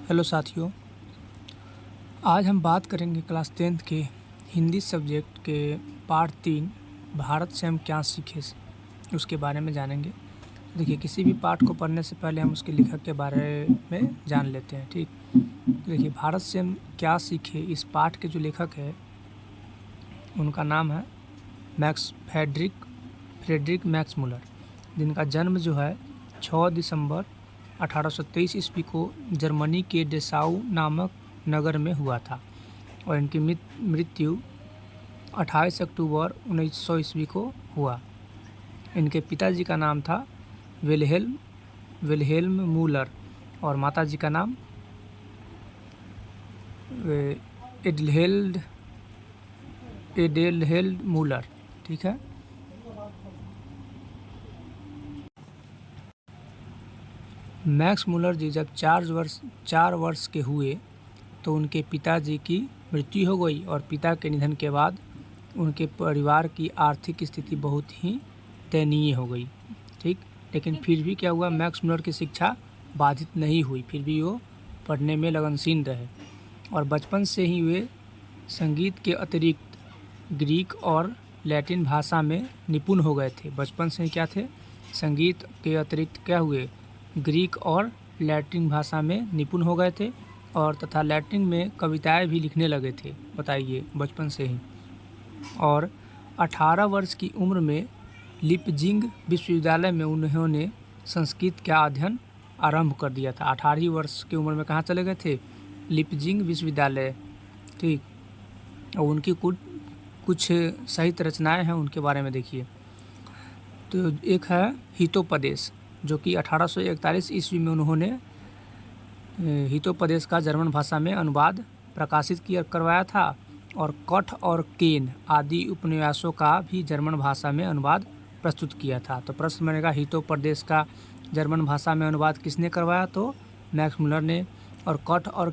Hello साथियों, आज हम बात करेंगे क्लास 10th के हिंदी सब्जेक्ट के पार्ट 3 भारत से हम क्या सीखे से उसके बारे में जानेंगे। देखिए, किसी भी पाठ को पढ़ने से पहले हम उसके लेखक के बारे में जान लेते हैं। ठीक, देखिए, भारत से हम क्या सीखे, इस पाठ के जो लेखक है उनका नाम है फ्रेडरिक मैक्स मुलर, जिनका जन्म जो है 6 दिसंबर 1823 ईस्वी को जर्मनी के डेसाउ नामक नगर में हुआ था और इनकी मृत्यु 28 अक्टूबर 1900 ईस्वी को हुआ। इनके पिताजी का नाम था विल्हेल्म मूलर और माताजी का नाम एडेलहेल्ड मूलर। ठीक है, मैक्स मुलर जी जब 4 वर्ष के हुए तो उनके पिताजी की मृत्यु हो गई और पिता के निधन के बाद उनके परिवार की आर्थिक स्थिति बहुत ही दयनीय हो गई। ठीक, लेकिन फिर भी क्या हुआ, मैक्स मुलर की शिक्षा बाधित नहीं हुई, फिर भी वो पढ़ने में लगनशील रहे और बचपन से ही वे संगीत के अतिरिक्त ग्रीक और लैटिन भाषा में निपुण हो गए थे। बचपन से ही क्या थे, संगीत के अतिरिक्त क्या हुए, ग्रीक और लैटिन भाषा में निपुण हो गए थे और तथा लैटिन में कविताएं भी लिखने लगे थे। बताइए, बचपन से ही। और 18 वर्ष की उम्र में लिपजिंग विश्वविद्यालय में उन्होंने संस्कृत का अध्ययन आरंभ कर दिया था। 18 वर्ष की उम्र में कहाँ चले गए थे, लिपजिंग विश्वविद्यालय। ठीक, और उनकी कुछ साहित्य रचनाएं हैं, उनके बारे में देखिए। तो एक है हितोपदेश, जो कि 1841 ईस्वी में उन्होंने हितोपदेश का जर्मन भाषा में अनुवाद प्रकाशित करवाया था और कठ और केन आदि उपन्यासों का भी जर्मन भाषा में अनुवाद प्रस्तुत किया था। तो प्रश्न बनेगा, हितोपदेश का जर्मन भाषा में अनुवाद किसने करवाया, तो मैक्स मुलर ने। और कठ और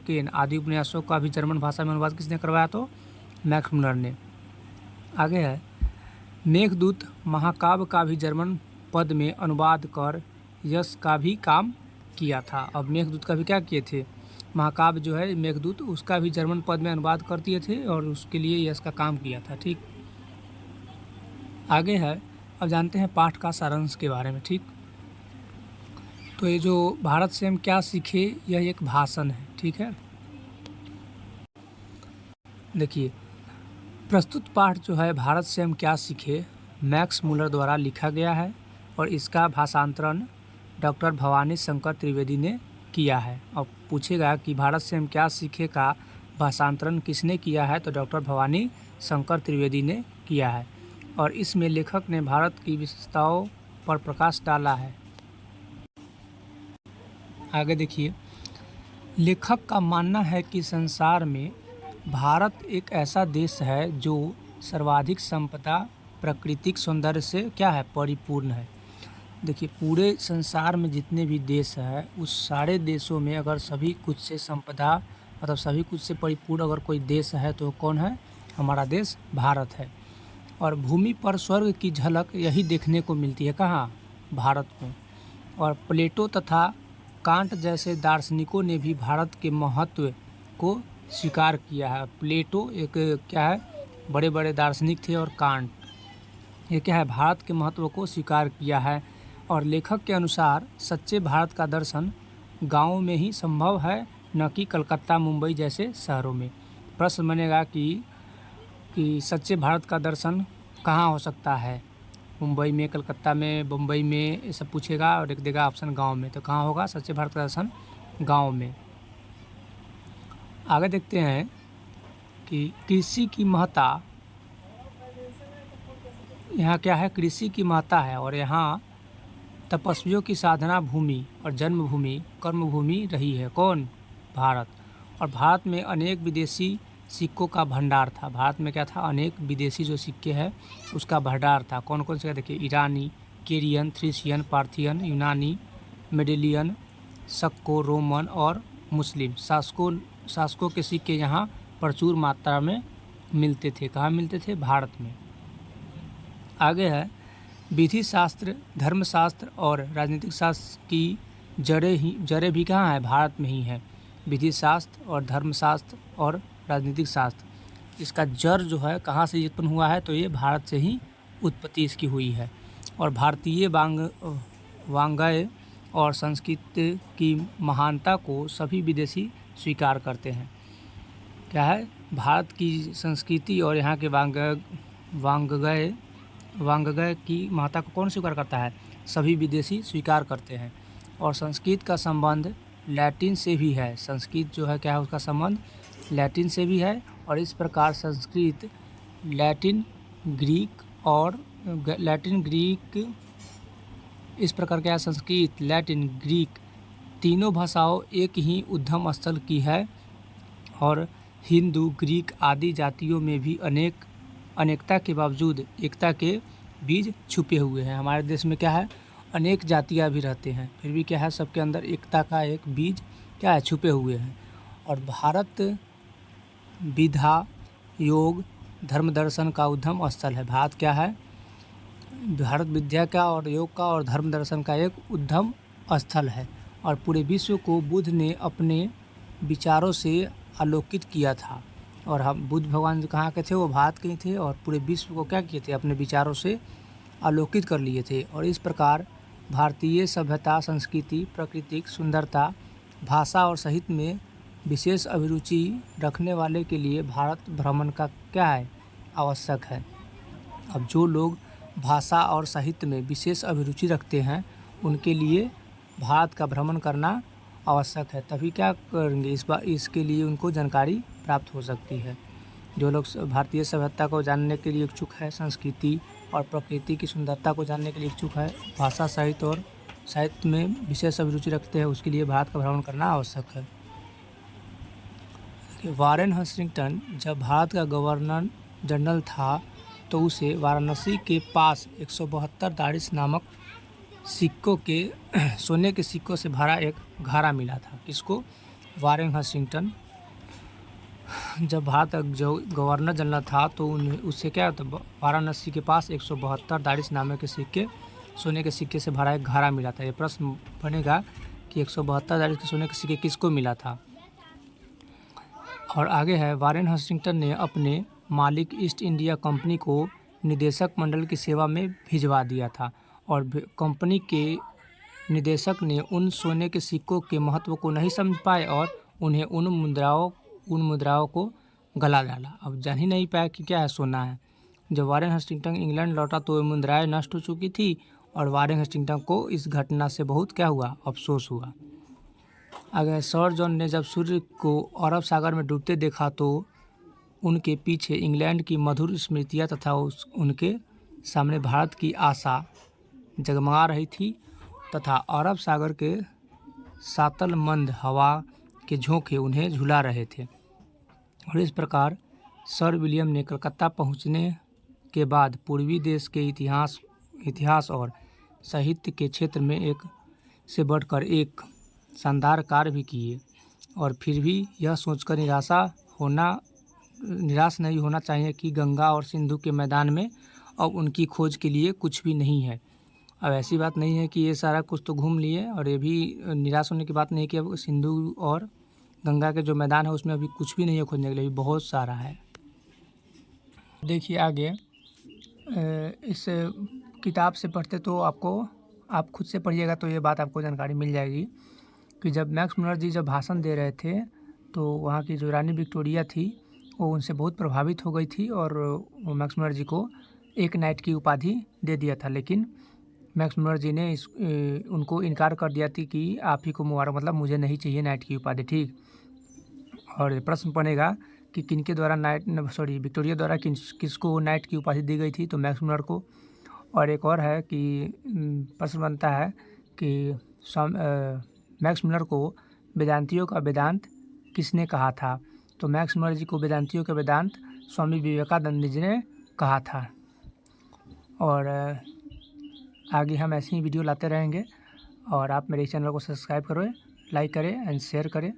केन आदि उपन्यासों का भी जर्मन भाषा में अनुवाद किसने करवाया, तो मैक्स मुलर ने। आगे है, मेघदूत महाकाव्य का भी जर्मन पद में अनुवाद कर यश का भी काम किया था। अब मेघदूत का भी क्या किए थे, महाकाव्य जो है मेघदूत, उसका भी जर्मन पद में अनुवाद कर दिए थे और उसके लिए यश का काम किया था। ठीक, आगे है, अब जानते हैं पाठ का सारांश के बारे में। ठीक, तो ये जो भारत से हम क्या सीखे, यह एक भाषण है। ठीक है, देखिए, प्रस्तुत पाठ जो है भारत से हम क्या सीखे मैक्स मुलर द्वारा लिखा गया है और इसका भाषांतरण डॉक्टर भवानी शंकर त्रिवेदी ने किया है। अब पूछेगा कि भारत से हम क्या सीखे का भाषांतरण किसने किया है, तो डॉक्टर भवानी शंकर त्रिवेदी ने किया है और इसमें लेखक ने भारत की विशेषताओं पर प्रकाश डाला है। आगे देखिए, लेखक का मानना है कि संसार में भारत एक ऐसा देश है जो सर्वाधिक संपदा प्राकृतिक सौंदर्य से क्या है, परिपूर्ण है। देखिए, पूरे संसार में जितने भी देश हैं उस सारे देशों में अगर सभी कुछ से संपदा मतलब सभी कुछ से परिपूर्ण अगर कोई देश है तो कौन है, हमारा देश भारत है। और भूमि पर स्वर्ग की झलक यही देखने को मिलती है, कहाँ, भारत में। और प्लेटो तथा कांट जैसे दार्शनिकों ने भी भारत के महत्व को स्वीकार किया है। प्लेटो एक क्या है, बड़े बड़े दार्शनिक थे और कांट ये क्या है, भारत के महत्व को स्वीकार किया है। और लेखक के अनुसार सच्चे भारत का दर्शन गाँव में ही संभव है, न कि कलकत्ता मुंबई जैसे शहरों में। प्रश्न बनेगा कि सच्चे भारत का दर्शन कहाँ हो सकता है, मुंबई में, कलकत्ता में, बम्बई में, ये सब पूछेगा और लिख देगा ऑप्शन गाँव में। तो कहाँ होगा सच्चे भारत का दर्शन, गाँव में। आगे देखते हैं कि कृषि की महत्ता, यहाँ क्या है, कृषि की महत्ता है और यहाँ तपस्वियों की साधना भूमि और जन्मभूमि कर्मभूमि रही है, कौन, भारत। और भारत में अनेक विदेशी सिक्कों का भंडार था। भारत में क्या था, अनेक विदेशी जो सिक्के हैं उसका भंडार था। कौन कौन से, देखिए, ईरानी, केरियन, थ्रीसियन, पार्थियन, यूनानी, मेडेलियन, सक्को, रोमन और मुस्लिम शासकों के सिक्के यहाँ प्रचुर मात्रा में मिलते थे। कहाँ मिलते थे, भारत में। आगे है, विधि शास्त्र, धर्मशास्त्र और राजनीतिक शास्त्र की जड़ें भी कहाँ है, भारत में ही है। विधि शास्त्र और धर्मशास्त्र और राजनीतिक शास्त्र, इसका जड़ जो है कहाँ से उत्पन्न हुआ है, तो ये भारत से ही उत्पत्ति इसकी हुई है। और भारतीय वांग्मय और संस्कृत की महानता को सभी विदेशी स्वीकार करते हैं। क्या है, भारत की संस्कृति और यहाँ के वांग्मय की महत्ता को कौन स्वीकार करता है, सभी विदेशी स्वीकार करते हैं। और संस्कृत का संबंध लैटिन से भी है। संस्कृत जो है क्या है, उसका संबंध लैटिन से भी है। और इस प्रकार संस्कृत लैटिन ग्रीक इस प्रकार क्या है, संस्कृत लैटिन ग्रीक तीनों भाषाओं एक ही उद्गम स्थल की है। और हिंदू ग्रीक आदि जातियों में भी अनेकता के बावजूद एकता के बीज छुपे हुए हैं। हमारे देश में क्या है, अनेक जातियाँ भी रहते हैं, फिर भी क्या है, सबके अंदर एकता का एक बीज क्या है, छुपे हुए हैं। और भारत विद्या योग धर्म दर्शन का उद्गम स्थल है। भारत क्या है, भारत विद्या का और योग का और धर्म दर्शन का एक उद्गम स्थल है। और पूरे विश्व को बुद्ध ने अपने विचारों से आलोकित किया था। और हम बुद्ध भगवान कहाँ के थे, वो भारत के ही थे। और पूरे विश्व को क्या किए थे, अपने विचारों से आलोकित कर लिए थे। और इस प्रकार भारतीय सभ्यता, संस्कृति, प्राकृतिक सुंदरता, भाषा और साहित्य में विशेष अभिरुचि रखने वाले के लिए भारत भ्रमण का क्या है, आवश्यक है। अब जो लोग भाषा और साहित्य में विशेष अभिरुचि रखते हैं, उनके लिए भारत का भ्रमण करना आवश्यक है। तभी क्या करेंगे, इसके लिए उनको जानकारी प्राप्त हो सकती है। जो लोग भारतीय सभ्यता को जानने के लिए इच्छुक है, संस्कृति और प्रकृति की सुंदरता को जानने के लिए इच्छुक है, भाषा साहित्य में विशेष अभिरुचि रखते हैं, उसके लिए भारत का भ्रमण करना आवश्यक है। वारेन हस्टिंगटन जब भारत का गवर्नर जनरल था, तो उसे वाराणसी के पास 172 दारिश नामक सोने के सिक्कों से भरा एक घड़ा मिला था। किसको, वारेन हस्टिंगटन जब भारत का जो गवर्नर जनरल था, तो उससे क्या होता, वाराणसी के पास 172 दारिश नामक के सोने के सिक्के से भरा एक घड़ा मिला था। ये प्रश्न बनेगा कि 172 दारिश के सोने के सिक्के किसको मिला था। और आगे है, वारेन हस्टिंगटन ने अपने मालिक ईस्ट इंडिया कंपनी को निदेशक मंडल की सेवा में भिजवा दिया था। और कंपनी के निदेशक ने उन सोने के सिक्कों के महत्व को नहीं समझ पाए और उन्हें उन मुद्राओं को गला डाला। अब जान ही नहीं पाया कि क्या है, सोना है। जब वारेन हस्टिंगटन इंग्लैंड लौटा तो ये मुद्राएं नष्ट हो चुकी थी। और वारेन हस्टिंगटन को इस घटना से बहुत क्या हुआ, अफसोस हुआ। अगर सर जॉन ने जब सूर्य को अरब सागर में डूबते देखा, तो उनके पीछे इंग्लैंड की मधुर स्मृतियाँ तथा उनके सामने भारत की आशा जगमगा रही थी तथा अरब सागर के सातल मंद हवा के झोंके उन्हें झुला रहे थे। और इस प्रकार सर विलियम ने कलकत्ता पहुंचने के बाद पूर्वी देश के इतिहास और साहित्य के क्षेत्र में एक से बढ़कर एक शानदार कार्य भी किए। और फिर भी यह सोचकर निराश नहीं होना चाहिए कि गंगा और सिंधु के मैदान में अब उनकी खोज के लिए कुछ भी नहीं है। अब ऐसी बात नहीं है कि ये सारा कुछ तो घूम लिए, और ये भी निराश होने की बात नहीं है कि अब सिंधु और गंगा के जो मैदान है उसमें अभी कुछ भी नहीं है खोजने के लिए, बहुत सारा है। देखिए आगे, इस किताब से पढ़ते तो आप खुद से पढ़िएगा तो ये बात आपको जानकारी मिल जाएगी कि जब मैक्स मुलर जी जब भाषण दे रहे थे, तो वहाँ की जो रानी विक्टोरिया थी, वो उनसे बहुत प्रभावित हो गई थी। और वो मैक्स मुलर जी को एक नाइट की उपाधि दे दिया था। लेकिन मैक्स मुलर जी ने उनको इनकार कर दिया थी कि आप ही को मुबारक, मतलब मुझे नहीं चाहिए नाइट की उपाधि, ठीक। और प्रश्न बनेगा कि किनके द्वारा विक्टोरिया द्वारा किसको नाइट की उपाधि दी गई थी, तो मैक्स मुलर को। और एक और है कि प्रश्न बनता है कि मैक्स मुलर को वेदांतियों का वेदांत किसने कहा था, तो मैक्स मुलर जी को वेदांतियों का वेदांत स्वामी विवेकानंद जी ने कहा था। और आगे हम ऐसी ही वीडियो लाते रहेंगे। और आप मेरे चैनल को सब्सक्राइब करें, लाइक करें एंड शेयर करें।